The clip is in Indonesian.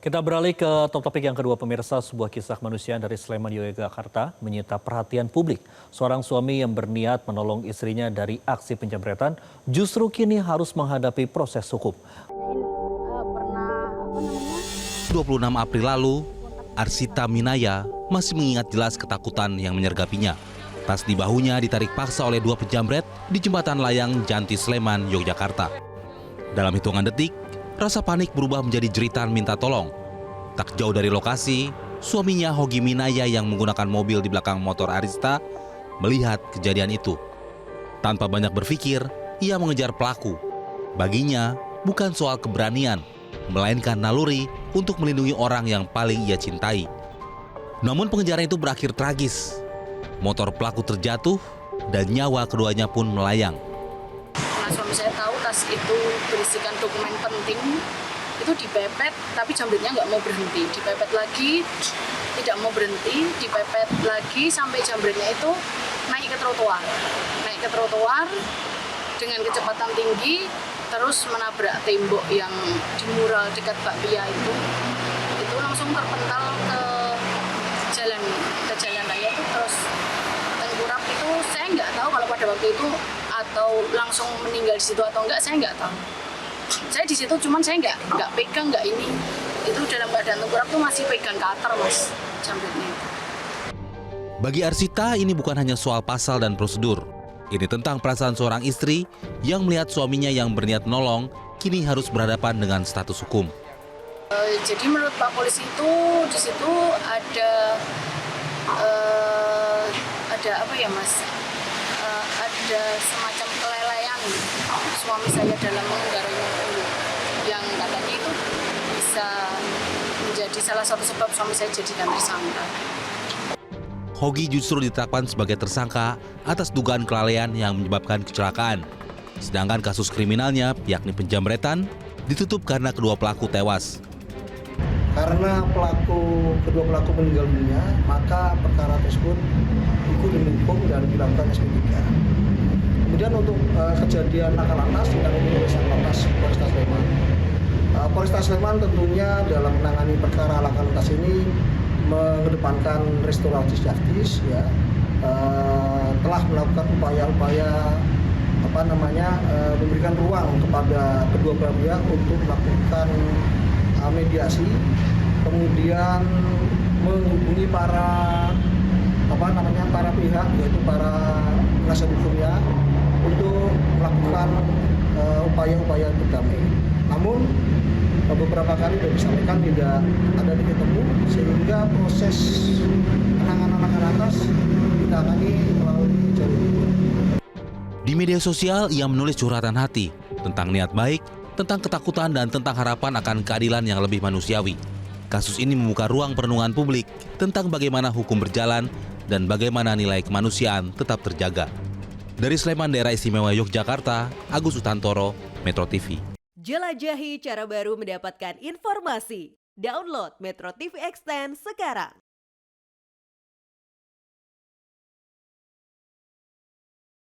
Kita beralih ke topik yang kedua, pemirsa. Sebuah kisah kemanusiaan dari Sleman, Yogyakarta menyita perhatian publik. Seorang suami yang berniat menolong istrinya dari aksi penjamretan justru kini harus menghadapi proses hukum. 26 April lalu, Arsita Minaya masih mengingat jelas ketakutan yang menyergapinya. Tas di bahunya ditarik paksa oleh dua penjamret di jembatan layang Janti Sleman, Yogyakarta. Dalam hitungan detik, rasa panik berubah menjadi jeritan minta tolong. Tak jauh dari lokasi, suaminya Hogi Minaya yang menggunakan mobil di belakang motor Arsita melihat kejadian itu. Tanpa banyak berpikir, ia mengejar pelaku. Baginya, bukan soal keberanian, melainkan naluri untuk melindungi orang yang paling ia cintai. Namun pengejaran itu berakhir tragis. Motor pelaku terjatuh dan nyawa keduanya pun melayang. Nah, suami saya tahu tas itu berisikan dokumen penting, itu dipepet, tapi jambretnya nggak mau berhenti. Dipepet lagi, tidak mau berhenti, dipepet lagi sampai jambretnya itu naik ke trotoar. Naik ke trotoar dengan kecepatan tinggi, terus menabrak tembok yang di mural dekat bakpia itu langsung terpental ke jalan raya itu, terus tengkurap itu saya nggak tahu kalau pada waktu itu atau langsung meninggal di situ atau enggak, saya nggak tahu. Saya di situ cuman saya nggak pegang, nggak ini, itu dalam keadaan tengkurap tuh masih pegang cutter mas jambretnya. Bagi Arsita ini bukan hanya soal pasal dan prosedur. Ini tentang perasaan seorang istri yang melihat suaminya yang berniat menolong kini harus berhadapan dengan status hukum. Jadi menurut Pak Polisi itu di situ ada apa ya mas? Ada semacam kelalaian suami saya dalam mengendarai mobil yang katanya itu bisa menjadi salah satu sebab suami saya jadikan tersangka. Hogi justru ditetapkan sebagai tersangka atas dugaan kelalaian yang menyebabkan kecelakaan. Sedangkan kasus kriminalnya, yakni penjamretan, ditutup karena kedua pelaku tewas. Karena kedua pelaku meninggal dunia, maka perkara tersebut ikut dihukum dan dilakukan SP3. Kemudian untuk kejadian laka lantas tidak menuliskan lantas Polresta Sleman. Polresta Sleman tentunya dalam menangani perkara laka lantas ini mengedepankan restoratif justice, ya, telah melakukan upaya-upaya memberikan ruang kepada kedua belah pihak untuk melakukan mediasi, kemudian menghubungi para pihak, yaitu para penasihat hukumnya untuk melakukan upaya-upaya untuk damai. Namun beberapa kali sudah disampaikan tidak ada titik temu, sehingga proses penanganan laka lantas ditangani melalui jalur hukum. Di media sosial ia menulis curhatan hati tentang niat baik, tentang ketakutan dan tentang harapan akan keadilan yang lebih manusiawi. Kasus ini membuka ruang perenungan publik tentang bagaimana hukum berjalan dan bagaimana nilai kemanusiaan tetap terjaga. Dari Sleman, Daerah Istimewa Yogyakarta, Agus Utantoro, Metro TV. Jelajahi cara baru mendapatkan informasi. Download Metro TV Extend sekarang.